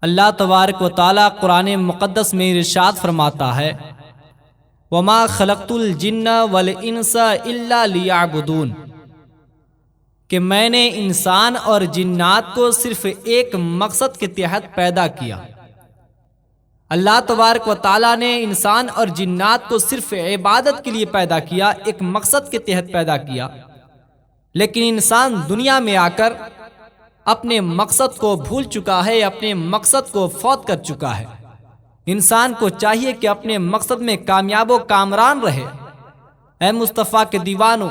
اللہ تبارک و تعالیٰ قرآن مقدس میں ارشاد فرماتا ہے وَمَا خَلَقْتُ الْجِنَّ وَالْإِنسَ إِلَّا لِيَعْبُدُونَ کہ میں نے انسان اور جنات کو صرف ایک مقصد کے تحت پیدا کیا۔ اللہ تبارک و تعالیٰ نے انسان اور جنات کو صرف عبادت کے لیے پیدا کیا، ایک مقصد کے تحت پیدا کیا، لیکن انسان دنیا میں آ کر اپنے مقصد کو بھول چکا ہے، اپنے مقصد کو فوت کر چکا ہے۔ انسان کو چاہیے کہ اپنے مقصد میں کامیاب و کامران رہے۔ اے مصطفیٰ کے دیوانوں،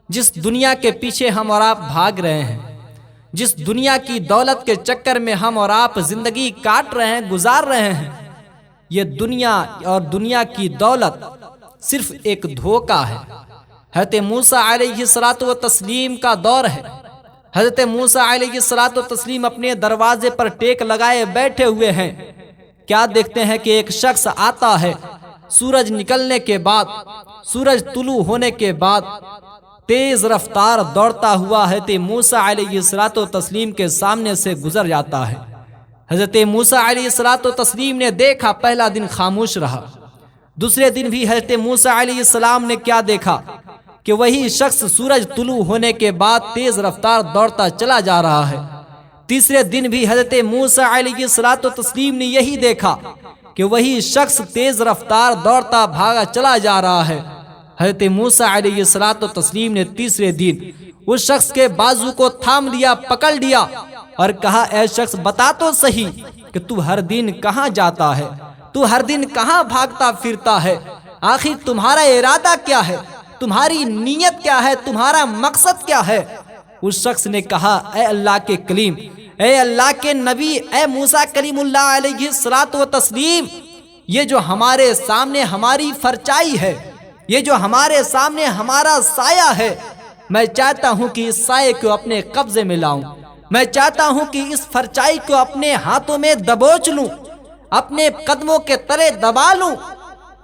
جس دنیا کے پیچھے ہم اور آپ بھاگ رہے ہیں، جس دنیا کی دولت کے چکر میں ہم اور آپ زندگی کاٹ رہے ہیں، گزار رہے ہیں، یہ دنیا اور دنیا کی دولت صرف ایک دھوکہ ہے۔ حضرت موسیٰ علیہ السلام کا دور ہے۔ حضرت موسیٰ علیہ السلام اپنے دروازے پر ٹیک لگائے بیٹھے ہوئے ہیں، کیا دیکھتے ہیں کہ ایک شخص آتا ہے، سورج نکلنے کے بعد، سورج طلوع ہونے کے بعد تیز رفتار دوڑتا ہوا حضرت موسیٰ علیہ السلام کے سامنے سے گزر جاتا ہے۔ حضرت موسیٰ علیہ السلام نے دیکھا، پہلا دن خاموش رہا۔ دوسرے دن بھی حضرت موسیٰ علیہ السلام نے کیا دیکھا کہ وہی شخص سورج طلوع ہونے کے بعد تیز رفتار دوڑتا چلا جا رہا ہے۔ تیسرے دن بھی حضرت موسیٰ علیہ السلام نے یہی دیکھا کہ وہی شخص تیز رفتار دوڑتا بھاگا چلا جا رہا ہے۔ حضرت موسیٰ علیہ السلام نے تیسرے دن اس شخص کے بازو کو تھام لیا، پکڑ لیا اور کہا، اے شخص بتا تو صحیح کہ تو ہر دن کہاں جاتا ہے، تو ہر دن کہاں بھاگتا پھرتا ہے، آخر تمہارا ارادہ کیا ہے، تمہاری نیت کیا ہے، تمہارا مقصد کیا ہے؟ اس شخص نے کہا، اے اللہ کے کلیم، اے اللہ کے نبی، اے موسیٰ کلیم اللہ علیہ السلام، یہ جو ہمارے سامنے ہماری فرچائی ہے، یہ جو ہمارے سامنے ہمارا سایہ ہے، میں چاہتا ہوں کہ اس سائے کو اپنے قبضے میں لاؤں، میں چاہتا ہوں کہ اس فرچائی کو اپنے ہاتھوں میں دبوچ لوں، اپنے قدموں کے تلے دبا لوں۔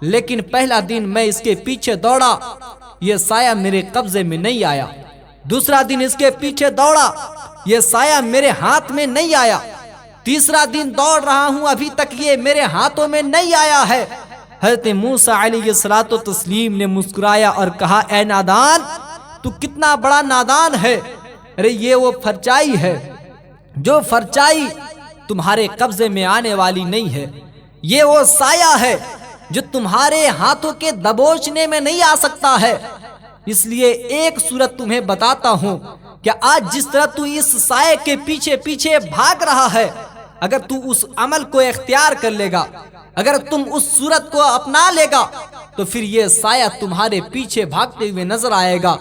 لیکن پہلا دن میں اس کے پیچھے دوڑا، یہ سایہ میرے قبضے میں نہیں آیا۔ دوسرا دن اس کے پیچھے دوڑا، یہ سایہ میرے ہاتھ میں نہیں آیا۔ تیسرا دن دوڑ رہا ہوں، ابھی تک یہ میرے ہاتھوں میں نہیں آیا ہے۔ حضرت موسیٰ علیہ السلام نے مسکرایا اور کہا، اے نادان، تو کتنا بڑا نادان ہے، ارے یہ وہ فرچائی ہے جو فرچائی تمہارے قبضے میں آنے والی نہیں ہے، یہ وہ سایہ ہے جو تمہارے ہاتھوں کے دبوچنے میں نہیں آ سکتا ہے۔ اس لیے ایک صورت تمہیں بتاتا ہوں کہ آج جس طرح تو اس سائے کے پیچھے پیچھے بھاگ رہا ہے، اگر تو اس عمل کو اختیار کر لے گا، اگر تم اس صورت کو اپنا لے گا، تو پھر یہ سایہ تمہارے پیچھے بھاگتے ہوئے نظر آئے گا۔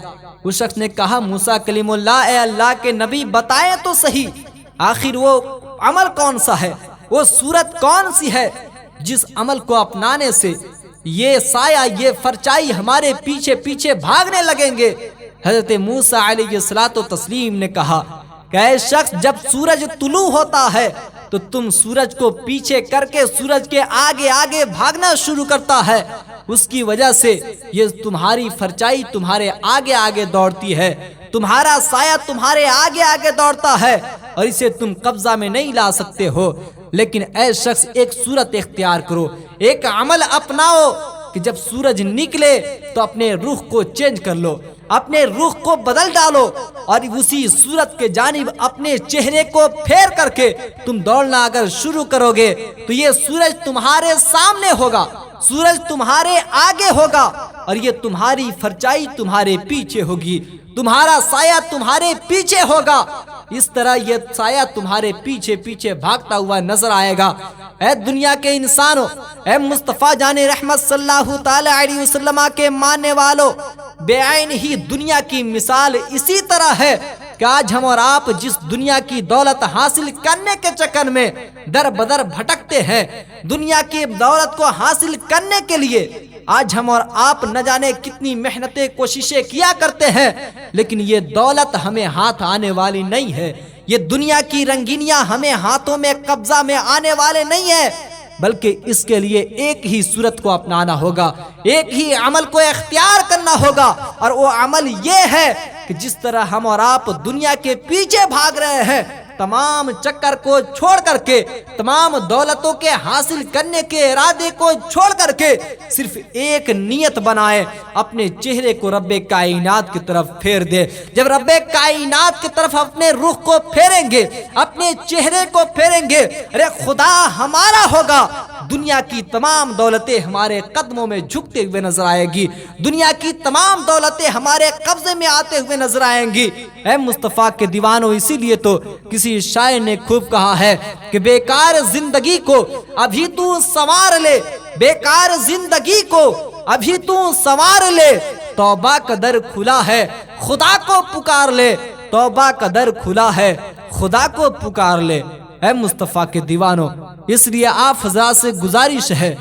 اس شخص نے کہا، موسیٰ کلیم اللہ، اے اللہ کے نبی بتائیں تو صحیح، آخر وہ عمل کون سا ہے، وہ صورت کون سی ہے جس عمل کو اپنانے سے یہ سایہ، یہ فرچائی ہمارے پیچھے پیچھے بھاگنے لگیں گے؟ حضرت موسیٰ علیہ السلام نے کہا کہ اے شخص، جب سورج طلوع ہوتا ہے تو تم سورج کو پیچھے کر کے سورج کے آگے آگے بھاگنا شروع کرتا ہے، اس کی وجہ سے یہ تمہاری فرچائی تمہارے آگے آگے دوڑتی ہے، تمہارا سایہ تمہارے آگے آگے دوڑتا ہے اور اسے تم قبضہ میں نہیں لا سکتے ہو۔ لیکن اے شخص، ایک صورت اختیار کرو، ایک عمل اپناؤ کہ جب سورج نکلے تو اپنے رخ کو چینج کر لو، اپنے رخ کو بدل ڈالو اور اسی صورت کے جانب اپنے چہرے کو پھیر کر کے تم دوڑنا اگر شروع کرو گے تو یہ سورج تمہارے سامنے ہوگا، سورج تمہارے آگے ہوگا اور یہ تمہاری فرچائی تمہارے پیچھے ہوگی، تمہارا سایہ تمہارے پیچھے ہوگا۔ اس طرح یہ سایہ تمہارے پیچھے پیچھے بھاگتا ہوا نظر آئے گا۔ اے دنیا کے انسانوں، اے مصطفیٰ جان رحمت صلی اللہ تعالی علیہ وسلم کے ماننے والوں، بے عین ہی دنیا کی مثال اسی طرح ہے کہ آج ہم اور آپ جس دنیا کی دولت حاصل کرنے کے چکر میں در بدر بھٹکتے ہیں، دنیا کی دولت کو حاصل کرنے کے لیے آج ہم اور آپ نہ جانے کتنی محنتیں کوششیں کیا کرتے ہیں، لیکن یہ دولت ہمیں ہاتھ آنے والی نہیں ہے، یہ دنیا کی رنگینیاں ہمیں ہاتھوں میں قبضہ میں آنے والے نہیں ہیں، بلکہ اس کے لیے ایک ہی صورت کو اپنانا ہوگا، ایک ہی عمل کو اختیار کرنا ہوگا، اور وہ عمل یہ ہے کہ جس طرح ہم اور آپ دنیا کے پیچھے بھاگ رہے ہیں، تمام چکر کو چھوڑ کر کے، تمام دولتوں کے حاصل کرنے کے ارادے کو چھوڑ کر کے صرف ایک نیت بنائے، اپنے چہرے کو رب کائنات کی طرف پھیر دے۔ جب رب کائنات کی طرف اپنے رخ کو پھیریں گے، اپنے چہرے کو پھیریں گے، ارے خدا ہمارا ہوگا، دنیا کی تمام دولتیں ہمارے قدموں میں جھکتے ہوئے نظر آئے گی، دنیا کی تمام دولتیں ہمارے قبضے میں آتے ہوئے نظر آئیں گی۔ اے مصطفیٰ کے دیوانوں، اسی لیے تو کسی شاعر نے خوب کہا ہے کہ بیکار زندگی کو ابھی تو سنوار لے، بیکار زندگی کو ابھی تو سنوار لے، توبہ کا در کھلا ہے خدا کو پکار لے، توبہ کا در کھلا ہے خدا کو پکار لے۔ اے مصطفیٰ کے دیوانوں، اس لیے آپ حضرات سے گزارش ہے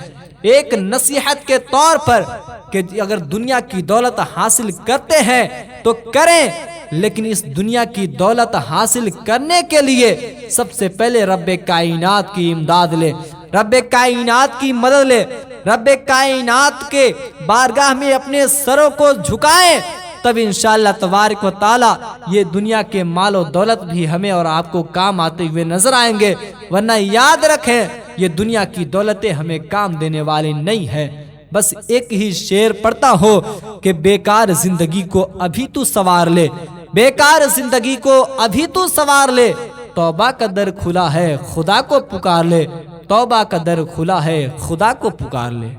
ایک نصیحت کے طور پر کہ اگر دنیا کی دولت حاصل کرتے ہیں تو کریں، لیکن اس دنیا کی دولت حاصل کرنے کے لیے سب سے پہلے رب کائنات کی امداد لے، رب کائنات کی مدد لے، رب کائنات کے بارگاہ میں اپنے سروں کو جھکائیں، تب انشاءاللہ تبارک و تعالی یہ دنیا کے مال و دولت بھی ہمیں اور آپ کو کام آتے ہوئے نظر آئیں گے، ورنہ یاد رکھیں یہ دنیا کی دولتیں ہمیں کام دینے والی نہیں ہیں۔ بس ایک ہی شعر پڑھتا ہو کہ بیکار زندگی کو ابھی تو سنوار لے، بیکار زندگی کو ابھی تو سنوار لے، توبہ کا در کھلا ہے خدا کو پکار لے، توبہ کا در کھلا ہے خدا کو پکار لے۔